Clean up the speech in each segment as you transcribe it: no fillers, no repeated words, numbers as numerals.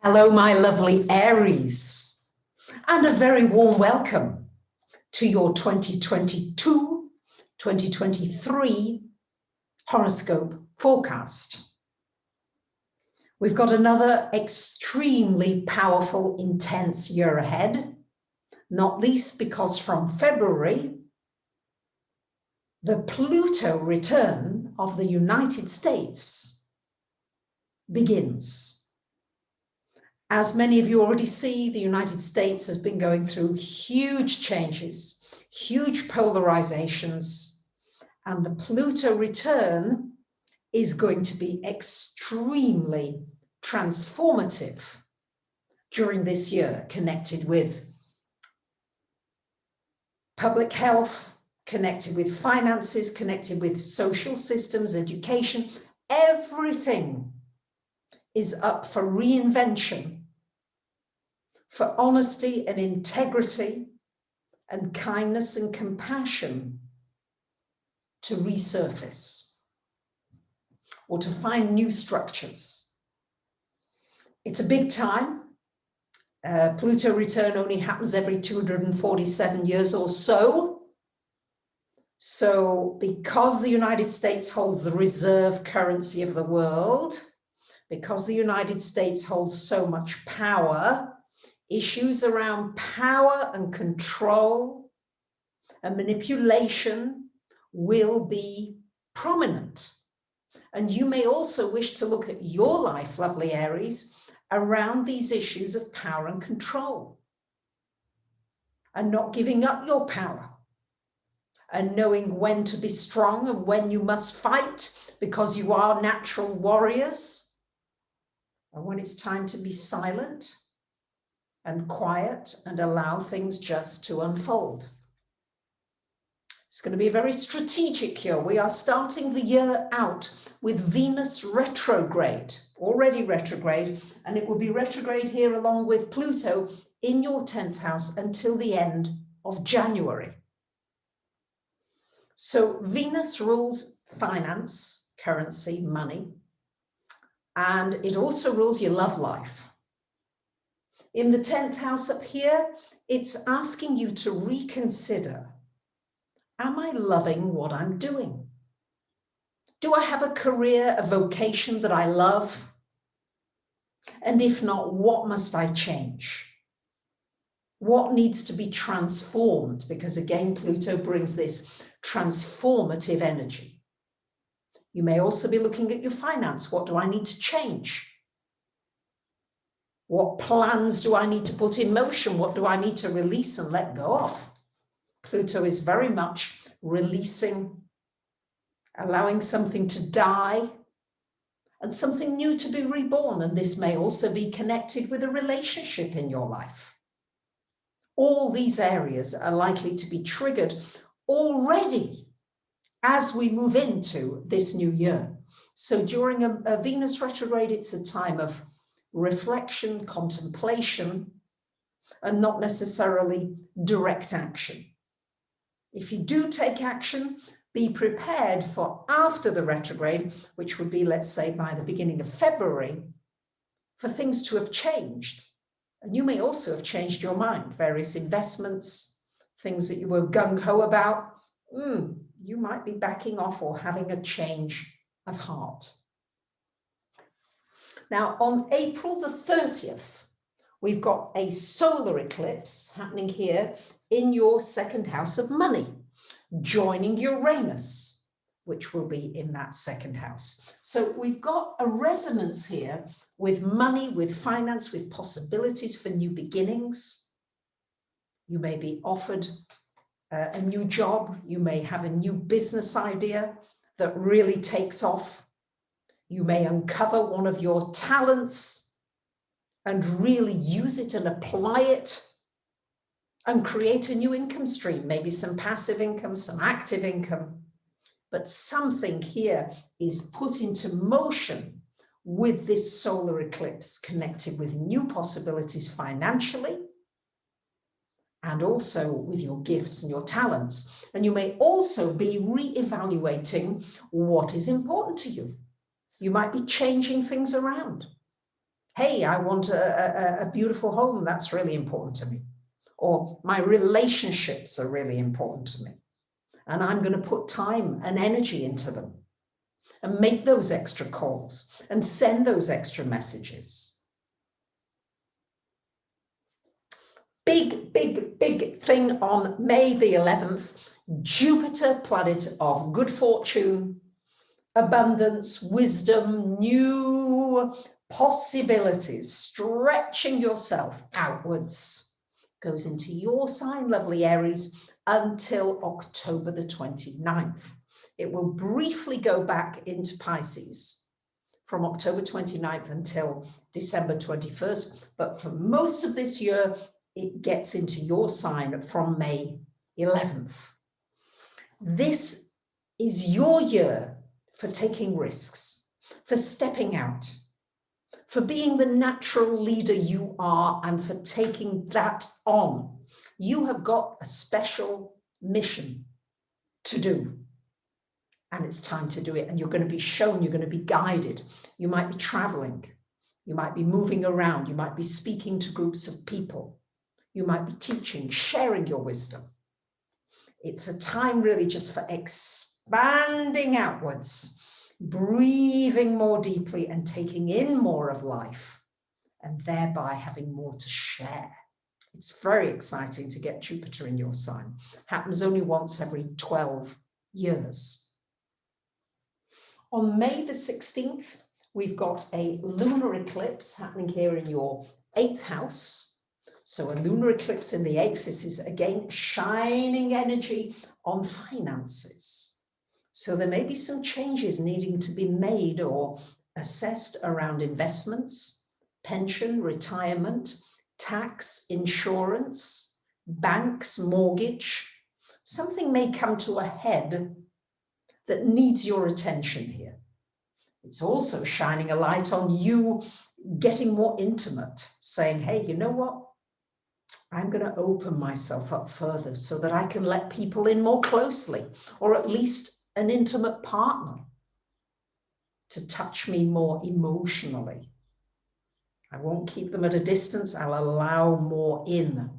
Hello, my lovely Aries, and a very warm welcome to your 2022-2023 horoscope forecast. We've got another extremely powerful, intense year ahead, not least because from February, the Pluto return of the United States begins. As many of you already see, the United States has been going through huge changes, huge polarizations, and the Pluto return is going to be extremely transformative during this year, connected with public health, connected with finances, connected with social systems, education. Everything is up for reinvention, for honesty and integrity and kindness and compassion to resurface or to find new structures. It's a big time. Pluto return only happens every 247 years or so. So because the United States holds the reserve currency of the world, because the United States holds so much power, issues around power and control and manipulation will be prominent. And you may also wish to look at your life, lovely Aries, around these issues of power and control and not giving up your power and knowing when to be strong and when you must fight because you are natural warriors, and when it's time to be silent and quiet and allow things just to unfold. It's going to be a very strategic year. We are starting the year out with Venus retrograde, already retrograde, and it will be retrograde here along with Pluto in your 10th house until the end of January. So Venus rules finance, currency, money, and it also rules your love life. In the 10th house up here, it's asking you to reconsider, am I loving what I'm doing? Do I have a career, a vocation that I love? And if not, what must I change? What needs to be transformed? Because again, Pluto brings this transformative energy. You may also be looking at your finance. What do I need to change? What plans do I need to put in motion? What do I need to release and let go of? Pluto is very much releasing, allowing something to die and something new to be reborn. And this may also be connected with a relationship in your life. All these areas are likely to be triggered already as we move into this new year. So during a Venus retrograde, it's a time of reflection, contemplation, and not necessarily direct action. If you do take action, be prepared for after the retrograde, which would be, let's say, by the beginning of February, for things to have changed. And you may also have changed your mind, various investments, things that you were gung-ho about. You might be backing off or having a change of heart. Now, on April the 30th, we've got a solar eclipse happening here in your 2nd house of money, joining Uranus, which will be in that 2nd house. So we've got a resonance here with money, with finance, with possibilities for new beginnings. You may be offered a new job. You may have a new business idea that really takes off. You may uncover one of your talents and really use it and apply it and create a new income stream, maybe some passive income, some active income. But something here is put into motion with this solar eclipse, connected with new possibilities financially and also with your gifts and your talents. And you may also be re-evaluating what is important to you. You might be changing things around. hey, I want a beautiful home. That's really important to me. Or my relationships are really important to me. And I'm going to put time and energy into them and make those extra calls and send those extra messages. Big, big, big thing on May the 11th, Jupiter, planet of good fortune, abundance, wisdom, new possibilities, stretching yourself outwards, goes into your sign, lovely Aries, until October the 29th. It will briefly go back into Pisces from October 29th until December 21st. But for most of this year, it gets into your sign from May 11th. This is your year for taking risks, for stepping out, for being the natural leader you are, and for taking that on. You have got a special mission to do, and it's time to do it. And you're going to be shown, you're going to be guided. You might be traveling, you might be moving around, you might be speaking to groups of people, you might be teaching, sharing your wisdom. It's a time really just for expanding outwards, breathing more deeply and taking in more of life, and thereby having more to share. It's very exciting to get Jupiter in your sign. Happens only once every 12 years. On May the 16th, we've got a lunar eclipse happening here in your 8th house. So a lunar eclipse in the 8th, this is again shining energy on finances. So there may be some changes needing to be made or assessed around investments, pension, retirement, tax, insurance, banks, mortgage. Something may come to a head that needs your attention here. It's also shining a light on you getting more intimate, saying, hey, you know what? I'm going to open myself up further so that I can let people in more closely, or at least an intimate partner to touch me more emotionally. I won't keep them at a distance. I'll allow more in.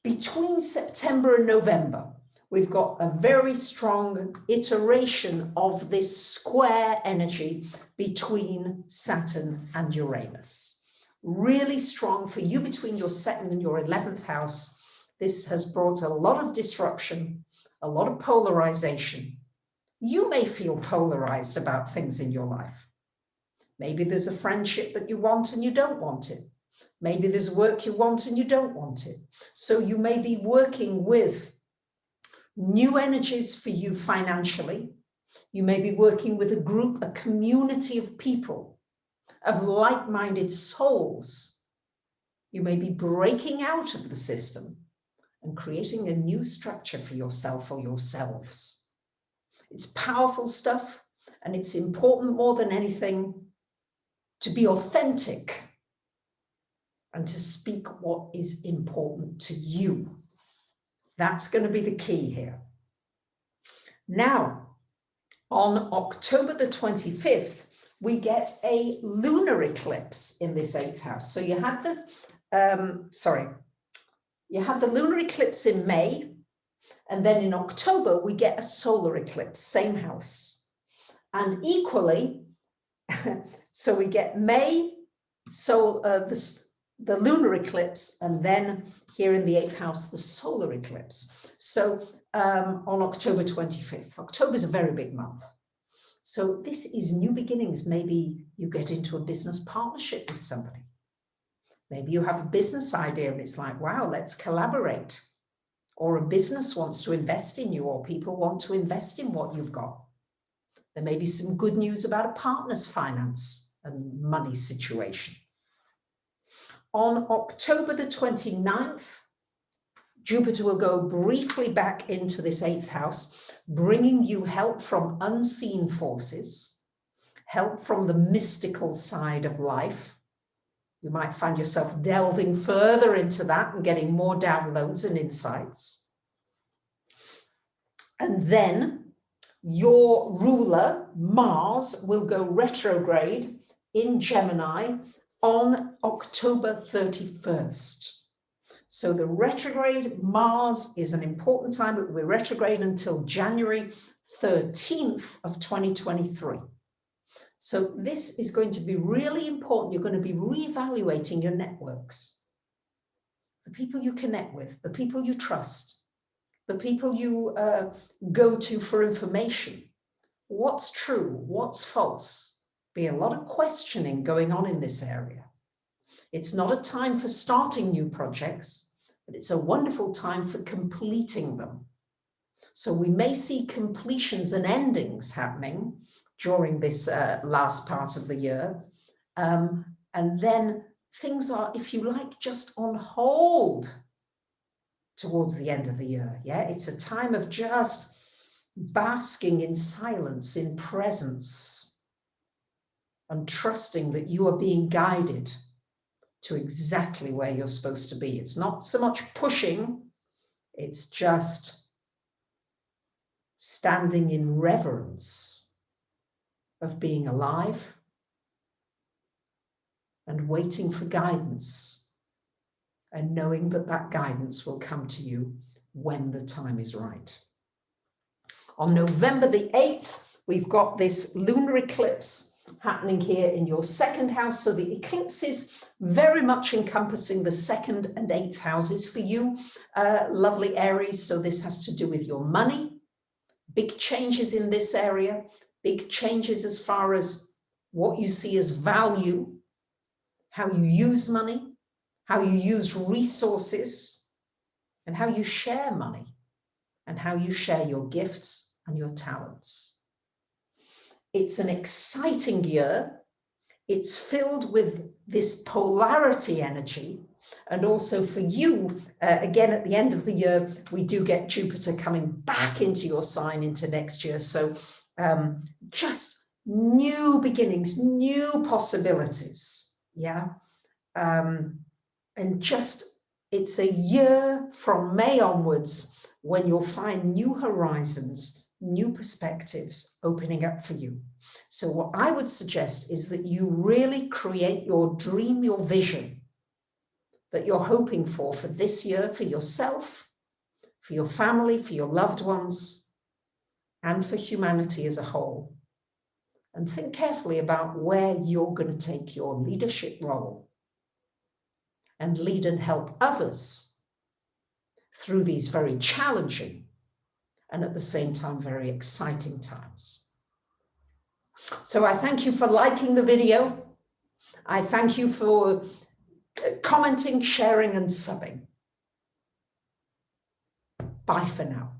Between September and November, we've got a very strong iteration of this square energy between Saturn and Uranus. Really strong for you between your 2nd and your 11th house. This has brought a lot of disruption, a lot of polarization. You may feel polarized about things in your life. Maybe there's a friendship that you want and you don't want it. Maybe there's work you want and you don't want it. So you may be working with new energies for you financially. You may be working with a group, a community of people, of like-minded souls. You may be breaking out of the system and creating a new structure for yourself or yourselves. It's powerful stuff, and it's important more than anything to be authentic and to speak what is important to you. That's going to be the key here. Now, on October the 25th, we get a lunar eclipse in this 8th house. So you had this, you had the lunar eclipse in May, and then in October, we get a solar eclipse, same house. And equally, so we get May, so the lunar eclipse, and then here in the 8th house, the solar eclipse. So on October 25th, October is a very big month. So this is new beginnings. Maybe you get into a business partnership with somebody. Maybe you have a business idea and it's like, wow, let's collaborate. Or a business wants to invest in you, or people want to invest in what you've got. There may be some good news about a partner's finance and money situation. On October the 29th, Jupiter will go briefly back into this 8th house, bringing you help from unseen forces, help from the mystical side of life. You might find yourself delving further into that and getting more downloads and insights. And then your ruler, Mars, will go retrograde in Gemini on October 31st. So the retrograde Mars is an important time. It will be retrograde until January 13th of 2023. So this is going to be really important. You're going to be reevaluating your networks. The people you connect with, the people you trust, the people you go to for information. What's true? What's false? Be a lot of questioning going on in this area. It's not a time for starting new projects, but it's a wonderful time for completing them. So we may see completions and endings happening during this last part of the year. And then things are, if you like, just on hold towards the end of the year. Yeah, it's a time of just basking in silence, in presence, and trusting that you are being guided to exactly where you're supposed to be. It's not so much pushing, it's just standing in reverence of being alive and waiting for guidance and knowing that that guidance will come to you when the time is right. On November the 8th, we've got this lunar eclipse happening here in your second house. So the eclipse is very much encompassing the second and eighth houses for you, lovely Aries. So this has to do with your money, big changes in this area, big changes as far as what you see as value, how you use money, how you use resources, and how you share money, and how you share your gifts and your talents. It's an exciting year. It's filled with this polarity energy. And also for you, again, at the end of the year, we do get Jupiter coming back into your sign into next year. So just new beginnings, new possibilities. Yeah. And just, it's a year from May onwards when you'll find new horizons, new perspectives opening up for you. So what I would suggest is that you really create your dream, your vision that you're hoping for this year, for yourself, for your family, for your loved ones, and for humanity as a whole. And think carefully about where you're going to take your leadership role and lead and help others through these very challenging and at the same time very exciting times. So I thank you for liking the video. I thank you for commenting, sharing, and subbing. Bye for now.